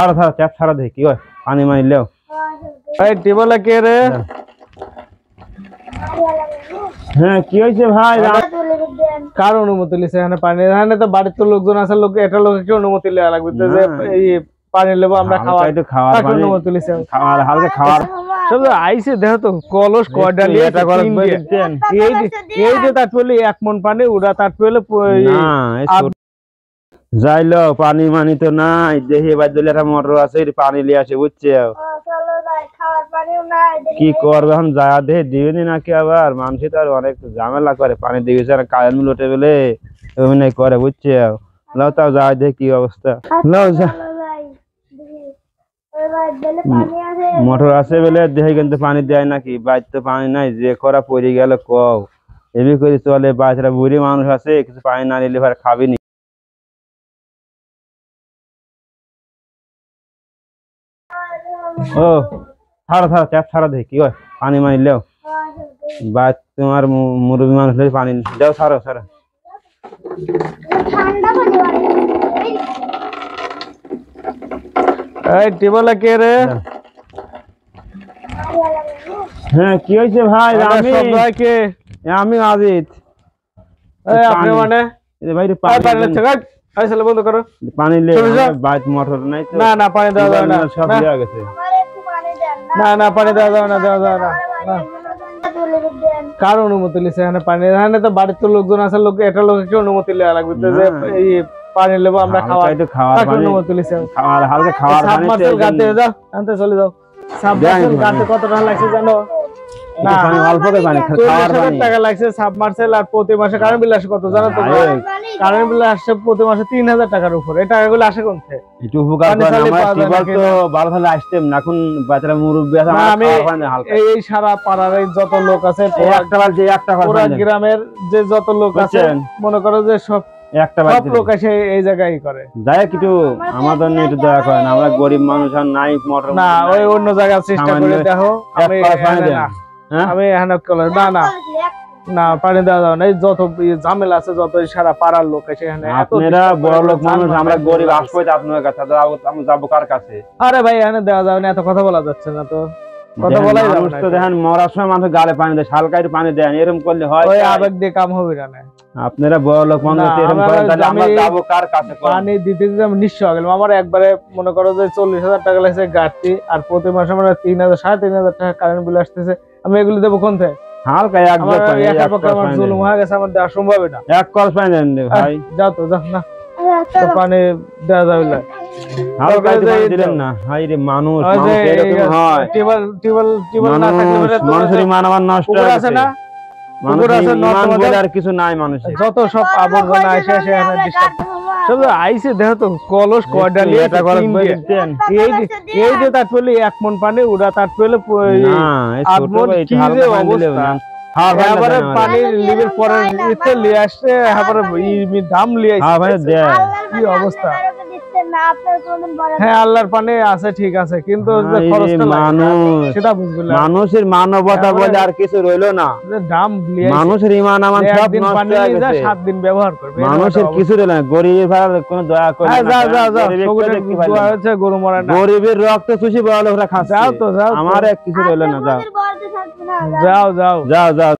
সারা সারা tap সারা দে কি হয় পানি মানি লেও এই টিবলা কে রে? হ্যাঁ কি হইছে ভাই? কার অনুমতি লিছে এখানে পানি? এখানে তো বাড়ির তো লোকজন আছে, লোক এটা লোককে অনুমতি লেয়া লাগবে তো যে এই পানি লেবো আমরা খাওয়ার অনুমতি লিছে। খাওয়ার হালকা খাওয়ার সব আইছে দেখো তো কলস কয়টা নিয়ে এটা করে দেন। এই যে তার পেলে 1 মণ পানি উড়া তার পেলে না যাইলো পানি মানি তো নাই দেখি এবার দিলে একটা মোটর আছে পানি লিয়ে আসে বুঝছে কি করবে এখন যা দেখে দিবেনি নাকি আবার মানুষ তো আর অনেক ঝামেলা করে পানি দিয়েছে আর কারেন্ট লোটে বলে অভিনয় করে বুঝছে লাও তাও যা দেখে কি অবস্থা লাও যা মোটর আছে বলে দেখে কিন্তু পানি দেয় নাকি বাইরে তো পানি নাই যে করা পড়ে গেল কও এমনি করে চলে বাচ্চারা বুড়ি মানুষ আছে কিছু পানি না নিলে ভাই খাবিনি ও সারা সারা ট্যাপ সারা দে কি হয় পানি মানি লেও বা তোমার মুরব্বী মানুষ পানি দাও সারা সারা এই টিবলা কে রে? হ্যাঁ কি হইছে ভাই? আমি আজিত। এই আপনি মানে ভাই পানি বন্ধ করো পানি লে বাইত মোটর নাই তো না না পানি দেওয়া যাবে না সব দেয়া গেছে না না পানি দেওয়া যাবে না দেওয়া যাবে না কার অনুমতি লিছে এখানে পানি? এখানে তো বাড়ির তো লোকজন আছে, লোক এটা লোককে অনুমতি লেয়া লাগবে তো যে এই পানি লেবো আমরা খাওয়ার অনুমতি লিছে। খাওয়ার হালকা খাওয়ার পানি গাতে যাও আনতে চলে যাও। সাবমার্সেল গাতে কত টাকা লাগছে জানো? না অল্প করে পানি খাওয়ার পানি টাকা লাগছে সাবমার্সেল আর প্রতি মাসে কারেন্ট বিল আসে কত জানো তো? কারেন্ট বিল আসছে প্রতি মাসে 3000 টাকার উপর। এই টাকাগুলো আসে কোন থেকে? একটু উপকার করেন আমরা টিবল তো 12 সালে আসতেম না এখন বাচ্চারা মুরব্বি আছে আমি এই সারা পাড়ার যত লোক আছে একটা বালতি একটা পুরো গ্রামের যে যত লোক আছে মনে করো যে সব একটা বালতি লোক এসে এই জায়গায় করে যায় কিছু আমাদের নিয়ে একটু দয়া করেন আমরা গরিব মানুষ আর নাই মোটর না ওই অন্য জায়গা চেষ্টা করে দেখো আমি এখানে না না না পানি দেওয়া যাবে না। যত ঝামেলা আছে যত সারা পাড়ার লোক এসে এখানে আপনারা বড় লোক মানুষ আমরা গরিব আসবো আপনার কাছে আমি যাবো কার কাছে? আরে ভাই এখানে দেওয়া যাবে না, এত কথা বলা যাচ্ছে না তো কথা বলাই যাবে না। তো দেখেন মরার সময় মানুষ গালে পানি দেয় হালকা একটু পানি দেন এরকম করলে হয় ওই আবেগ দিয়ে কাম হবে না। আপনারা বড় লোক মানুষ এরকম করেন তাহলে আমরা যাবো কার কাছে? পানি দিতে দিতে আমি নিঃস্ব হয়ে গেলাম। আমার একবারে মনে করো যে 40,000 টাকা লাগছে গাড়তি আর প্রতি মাসে আমার 3,000 3,500 টাকা কারেন্ট বিল আসতেছে। আমি এগুলো দেবো কোন থেকে? হালকা একবার আমার জুলুম হয়ে গেছে, আমার দেওয়া সম্ভব না। এক কল পানি দেন ভাই যাও তো যাও না তো পানি দেওয়া যাবে না হালকা দিলেন না ভাই রে মানুষ এরকম হয় টিবল না থাকলে মানুষের মানবান নষ্ট আছে না আর কিছু নাই মানুষের যত সব আবর্জনা এসে এখানে ডিস্টার্ব সব আইছে দেখো তো কলস কয়টা নিয়ে এটা করে দেন। এই যে তার পেলে 1 মণ পানি উড়া তার পেলে এবারে পানি লিবের পরে লিয়ে আসছে এবারে দাম লিয়ে কি অবস্থা? হ্যাঁ আল্লাহর পানি আছে ঠিক আছে কিন্তু সেটা বুঝবে মানুষের মানবতা বলে আর কিছু রইলো না। দাম মানুষের ইমান আমান সব নষ্ট হয়ে গেছে। 7 দিন ব্যবহার করবে মানুষের কিছু রইলো না। গরিবের ভাড়া কোনো দয়া করে না। যাও গরু মরা না গরিবের রক্ত চুষি বড় লোকরা খাচ্ছে। যাও তো যাও আমার কিছু রইলো না। যাও যাও যাও যাও যাও।